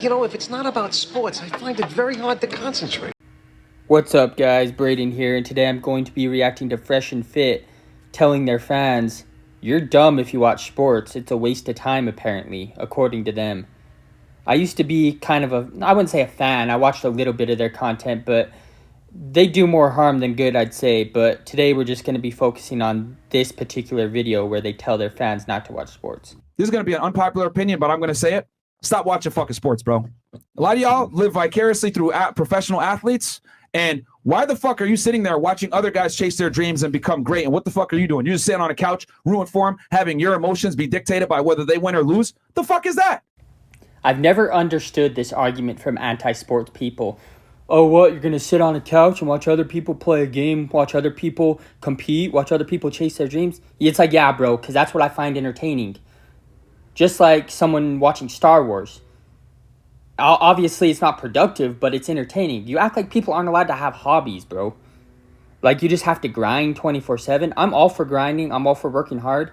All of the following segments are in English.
You know, if it's not about sports, I find it very hard to concentrate. What's up, guys? Braden here, and today I'm going to be reacting to Fresh and Fit telling their fans, "You're dumb if you watch sports. It's a waste of time," apparently, according to them. I used to be kind of I wouldn't say a fan. I watched a little bit of their content, but they do more harm than good, I'd say. But today we're just going to be focusing on this particular video where they tell their fans not to watch sports. This is going to be an unpopular opinion, but I'm going to say it. Stop watching fucking sports, bro. A lot of y'all live vicariously through professional athletes. And why the fuck are you sitting there watching other guys chase their dreams and become great? And what the fuck are you doing? You're just sitting on a couch, ruined for them, having your emotions be dictated by whether they win or lose? The fuck is that? I've never understood this argument from anti-sports people. Oh, what? You're going to sit on a couch and watch other people play a game, watch other people compete, watch other people chase their dreams? It's like, yeah, bro, because that's what I find entertaining. Just like someone watching Star Wars. Obviously, it's not productive, but it's entertaining. You act like people aren't allowed to have hobbies, bro. Like, you just have to grind 24/7. I'm all for grinding. I'm all for working hard.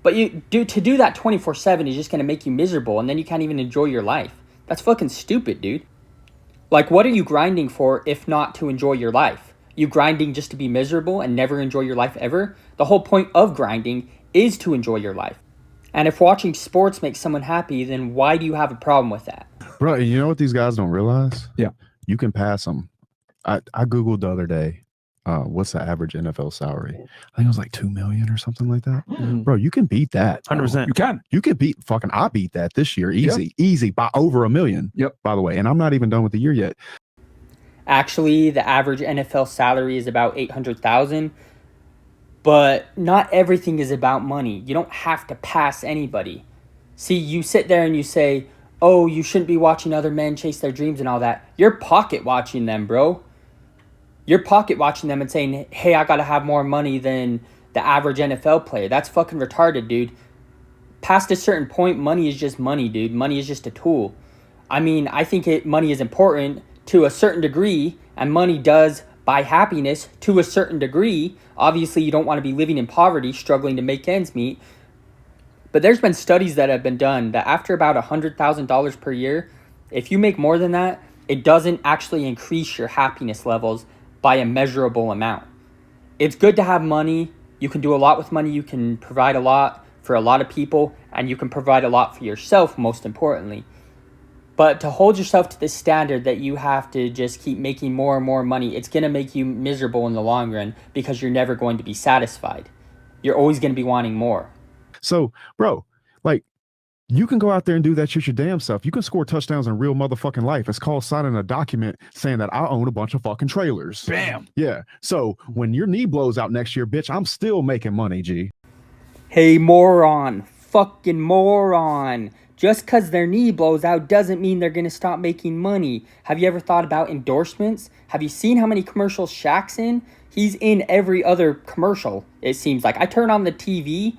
But to do that 24/7 is just going to make you miserable, and then you can't even enjoy your life. That's fucking stupid, dude. Like, what are you grinding for if not to enjoy your life? You grinding just to be miserable and never enjoy your life ever? The whole point of grinding is to enjoy your life. And if watching sports makes someone happy, then why do you have a problem with that? Bro, you know what these guys don't realize? Yeah. You can pass them. I Googled the other day, what's the average NFL salary? I think it was like 2 million or something like that. Mm-hmm. Bro, you can beat that. 100%. You can. You can beat I beat that this year. Easy by over 1 million. Yep. By the way, and I'm not even done with the year yet. Actually, the average NFL salary is about $800,000. But not everything is about money. You don't have to pass anybody. See, you sit there and you say, oh, you shouldn't be watching other men chase their dreams and all that. You're pocket watching them, bro. You're pocket watching them and saying, hey, I got to have more money than the average NFL player. That's fucking retarded, dude. Past a certain point, money is just money, dude. Money is just a tool. I mean, I think money is important to a certain degree, and money does buy happiness to a certain degree. Obviously, you don't want to be living in poverty, struggling to make ends meet. But there's been studies that have been done that after about $100,000 per year, if you make more than that, it doesn't actually increase your happiness levels by a measurable amount. It's good to have money. You can do a lot with money. You can provide a lot for a lot of people, and you can provide a lot for yourself, most importantly. But to hold yourself to this standard that you have to just keep making more and more money, it's going to make you miserable in the long run because you're never going to be satisfied. You're always going to be wanting more. So, bro, like, you can go out there and do that shit your damn self. You can score touchdowns in real motherfucking life. It's called signing a document saying that I own a bunch of fucking trailers. Bam. Yeah. So when your knee blows out next year, bitch, I'm still making money, G. Hey, moron. Fucking moron. Just because their knee blows out doesn't mean they're going to stop making money. Have you ever thought about endorsements? Have you seen how many commercials Shaq's in? He's in every other commercial, it seems like. I turn on the TV,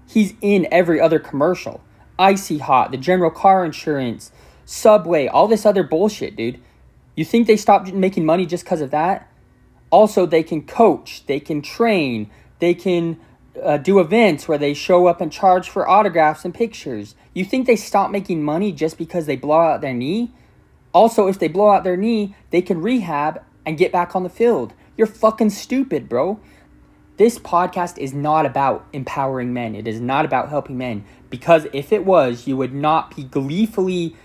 he's in every other commercial. Icy Hot, the General Car Insurance, Subway, all this other bullshit, dude. You think they stopped making money just because of that? Also, they can coach, they can train, they can do events where they show up and charge for autographs and pictures. You think they stop making money just because they blow out their knee? Also, if they blow out their knee, they can rehab and get back on the field. You're fucking stupid, bro. This podcast is not about empowering men. It is not about helping men. Because if it was, you would not be gleefully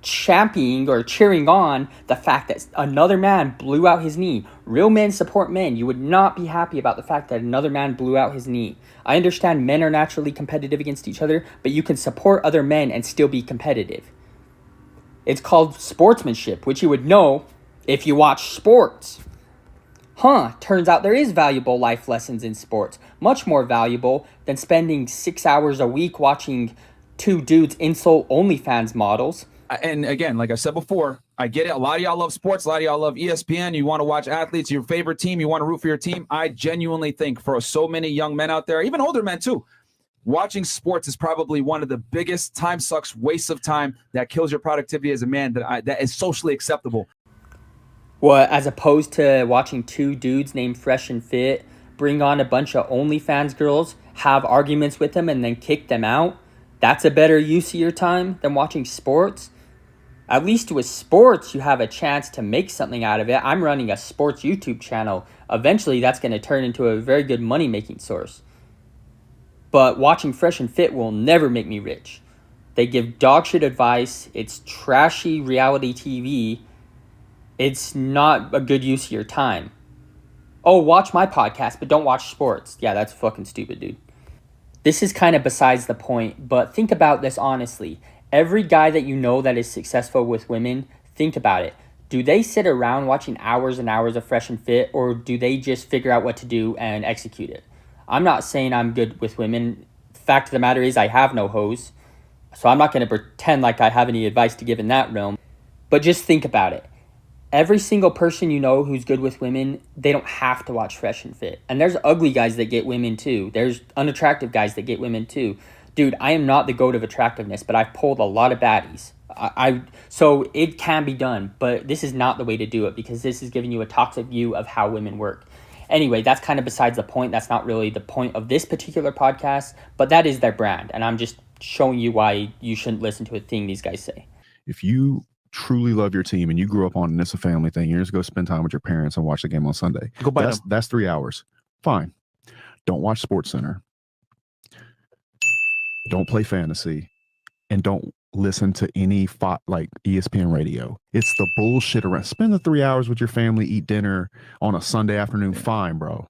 championing or cheering on the fact that another man blew out his knee. Real men support men. You would not be happy about the fact that another man blew out his knee. I understand men are naturally competitive against each other, but you can support other men and still be competitive. It's called sportsmanship, which you would know if you watch sports. Turns out there is valuable life lessons in sports. Much more valuable than spending 6 hours a week watching two dudes insult OnlyFans models. And again, like I said before, I get it. A lot of y'all love sports. A lot of y'all love ESPN. You want to watch athletes, your favorite team. You want to root for your team. I genuinely think for so many young men out there, even older men too, watching sports is probably one of the biggest time sucks, wastes of time that kills your productivity as a man that is socially acceptable. Well, as opposed to watching two dudes named Fresh and Fit bring on a bunch of OnlyFans girls, have arguments with them, and then kick them out. That's a better use of your time than watching sports. At least with sports, you have a chance to make something out of it. I'm running a sports YouTube channel. Eventually, that's going to turn into a very good money-making source. But watching Fresh and Fit will never make me rich. They give dog shit advice. It's trashy reality TV. It's not a good use of your time. Oh, watch my podcast, but don't watch sports. Yeah, that's fucking stupid, dude. This is kind of besides the point, but think about this honestly. Every guy that you know that is successful with women, think about it. Do they sit around watching hours and hours of Fresh and Fit, or do they just figure out what to do and execute it? I'm not saying I'm good with women. Fact of the matter is I have no hoes, so I'm not going to pretend like I have any advice to give in that realm. But just think about it. Every single person you know who's good with women, they don't have to watch Fresh and Fit. And there's ugly guys that get women too. There's unattractive guys that get women too. Dude, I am not the goat of attractiveness, but I've pulled a lot of baddies. So it can be done, but this is not the way to do it because this is giving you a toxic view of how women work. Anyway, that's kind of besides the point. That's not really the point of this particular podcast, but that is their brand. And I'm just showing you why you shouldn't listen to a thing these guys say. If you truly love your team and you grew up on and it's a family thing, you're just go spend time with your parents and watch the game on Sunday. Go buy them. That's 3 hours. Fine. Don't watch Sports Center. Don't play fantasy, and don't listen to any like ESPN radio. It's the bullshit around. Spend the 3 hours with your family, eat dinner on a Sunday afternoon. Fine, bro.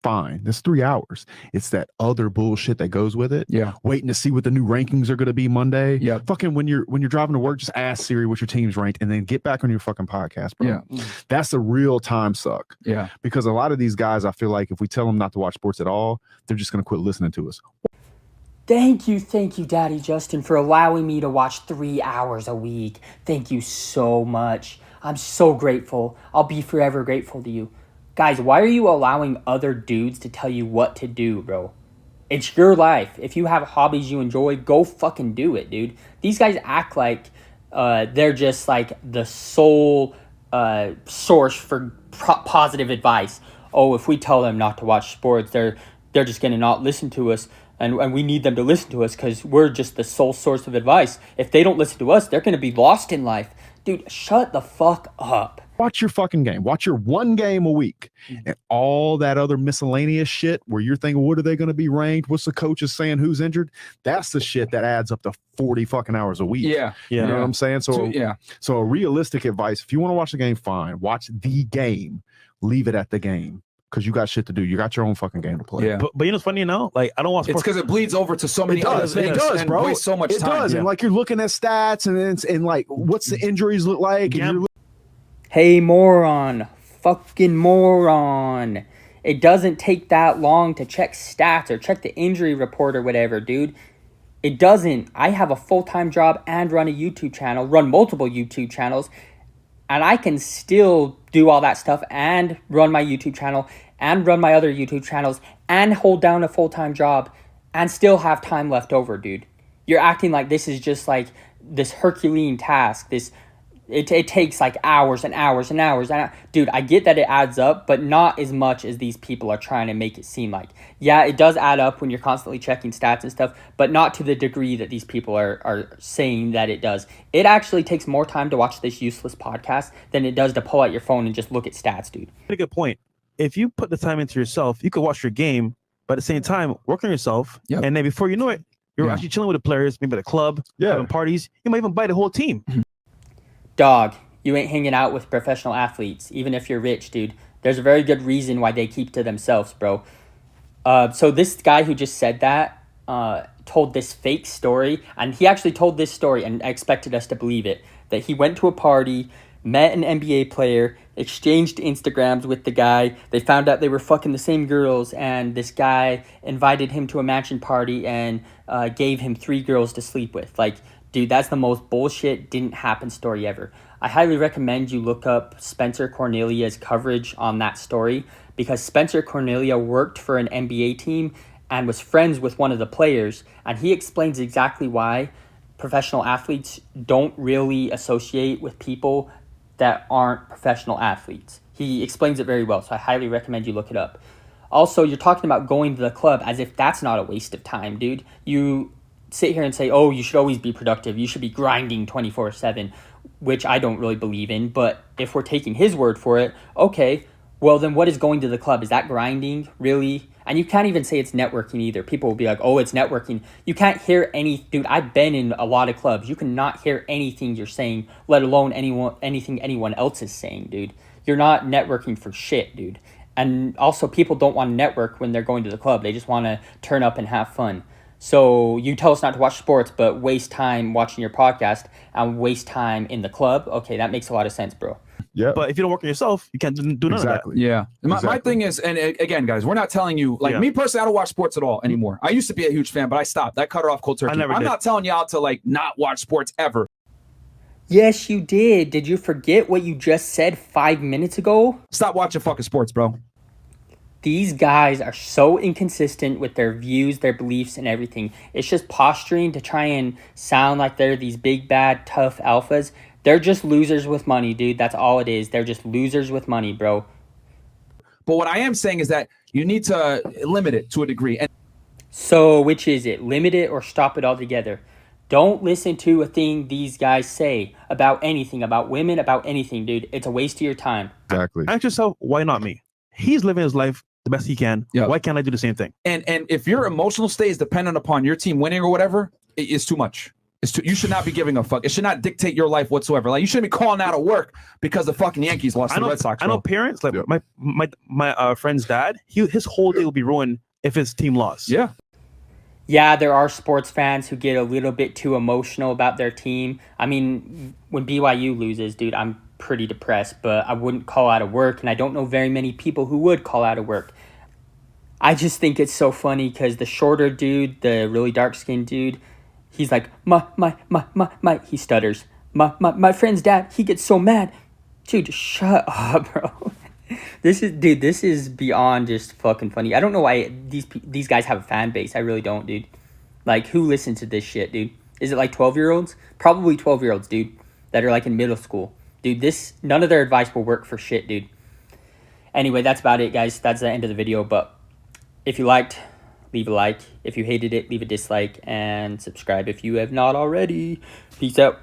Fine. That's 3 hours. It's that other bullshit that goes with it. Yeah. Waiting to see what the new rankings are going to be Monday. Yeah. Fucking when you're driving to work, just ask Siri what your team's ranked and then get back on your fucking podcast, bro. Yeah. That's the real time suck. Yeah. Because a lot of these guys, I feel like if we tell them not to watch sports at all, they're just going to quit listening to us. Thank you, Daddy Justin, for allowing me to watch 3 hours a week. Thank you so much. I'm so grateful. I'll be forever grateful to you. Guys, why are you allowing other dudes to tell you what to do, bro? It's your life. If you have hobbies you enjoy, go fucking do it, dude. These guys act like they're just like the sole source for positive advice. Oh, if we tell them not to watch sports, they're just going to not listen to us. And we need them to listen to us because we're just the sole source of advice. If they don't listen to us, they're going to be lost in life. Dude, shut the fuck up. Watch your fucking game. Watch your one game a week. And all that other miscellaneous shit where you're thinking, what are they going to be ranked? What's the coaches saying? Who's injured? That's the shit that adds up to 40 fucking hours a week. Yeah. You know what I'm saying? So, So a realistic advice, if you want to watch the game, fine. Watch the game. Leave it at the game. Because you got shit to do. You got your own fucking game to play. Yeah. But you know what's funny, Like, I don't want sports. It's because it bleeds over to so many other things. It does, and bro. wastes so much it time. Does. Yeah. And like you're looking at stats and like what's the injuries look like. Yeah. And you're Hey, moron. Fucking moron. It doesn't take that long to check stats or check the injury report or whatever, dude. It doesn't. I have a full-time job and run a YouTube channel, run multiple YouTube channels, and I can still do all that stuff and run my YouTube channel and run my other YouTube channels and hold down a full-time job and still have time left over, dude. You're acting like this is just like this Herculean task. It takes like hours and hours and hours. Dude, I get that it adds up, but not as much as these people are trying to make it seem like. Yeah, it does add up when you're constantly checking stats and stuff, but not to the degree that these people are saying that it does. It actually takes more time to watch this useless podcast than it does to pull out your phone and just look at stats, dude. A good point. If you put the time into yourself, you could watch your game, but at the same time, work on yourself. Yep. And then before you know it, you're actually chilling with the players, maybe at a club, having parties. You might even buy the whole team. Dog, you ain't hanging out with professional athletes, even if you're rich, dude. There's a very good reason why they keep to themselves, bro. So this guy who just said that told this fake story, and he actually told this story and expected us to believe it, that he went to a party, met an NBA player, exchanged Instagrams with the guy. They found out they were fucking the same girls, and this guy invited him to a mansion party and gave him 3 girls to sleep with. Like, dude, that's the most bullshit didn't happen story ever. I highly recommend you look up Spencer Cornelia's coverage on that story, because Spencer Cornelia worked for an NBA team and was friends with one of the players, and he explains exactly why professional athletes don't really associate with people that aren't professional athletes. He explains it very well, so I highly recommend you look it up. Also, you're talking about going to the club as if that's not a waste of time, dude. You sit here and say, oh, you should always be productive. You should be grinding 24/7. which I don't really believe in, but if we're taking his word for it, okay, well then what is going to the club? Is that grinding, really? And you can't even say it's networking either. People will be like, oh, it's networking. You can't hear dude, I've been in a lot of clubs. You cannot hear anything you're saying, let alone anything anyone else is saying, dude. You're not networking for shit, dude. And also, people don't want to network when they're going to the club. They just want to turn up and have fun. So you tell us not to watch sports, but waste time watching your podcast and waste time in the club. Okay, that makes a lot of sense, bro. Yeah. But if you don't work on yourself, you can't do none Exactly. Yeah. My Exactly. thing is, and again, guys, we're not telling you, like me personally, I don't watch sports at all anymore. I used to be a huge fan, but I stopped. I cut it off cold turkey. I'm not telling y'all to like not watch sports ever. Yes, you did. Did you forget what you just said 5 minutes ago? Stop watching fucking sports, bro. These guys are so inconsistent with their views, their beliefs, and everything. It's just posturing to try and sound like they're these big, bad, tough alphas. They're just losers with money, dude. That's all it is. They're just losers with money, bro. But what I am saying is that you need to limit it to a degree. And so which is it? Limit it or stop it altogether? Don't listen to a thing these guys say about anything, about women, about anything, dude. It's a waste of your time. Exactly. Ask yourself, why not me? He's living his life the best he can. Yeah. Why can't I do the same thing? And if your emotional state is dependent upon your team winning or whatever, it's too much. You should not be giving a fuck. It should not dictate your life whatsoever. Like you shouldn't be calling out of work because the fucking Yankees lost to the Red Sox. I know parents, like my friend's dad, his whole day will be ruined if his team lost. Yeah. Yeah, there are sports fans who get a little bit too emotional about their team. I mean, when BYU loses, dude, I'm pretty depressed, but I wouldn't call out of work, and I don't know very many people who would call out of work. I just think it's so funny because the shorter dude, the really dark-skinned dude, he's like, he stutters. My friend's dad, he gets so mad. Dude, shut up, bro. This is beyond just fucking funny. I don't know why these guys have a fan base. I really don't, dude. Like, who listens to this shit, dude? Is it like 12-year-olds? Probably 12-year-olds, dude, that are like in middle school. Dude, none of their advice will work for shit, dude. Anyway, that's about it, guys. That's the end of the video. But if you liked, leave a like. If you hated it, leave a dislike. And subscribe if you have not already. Peace out.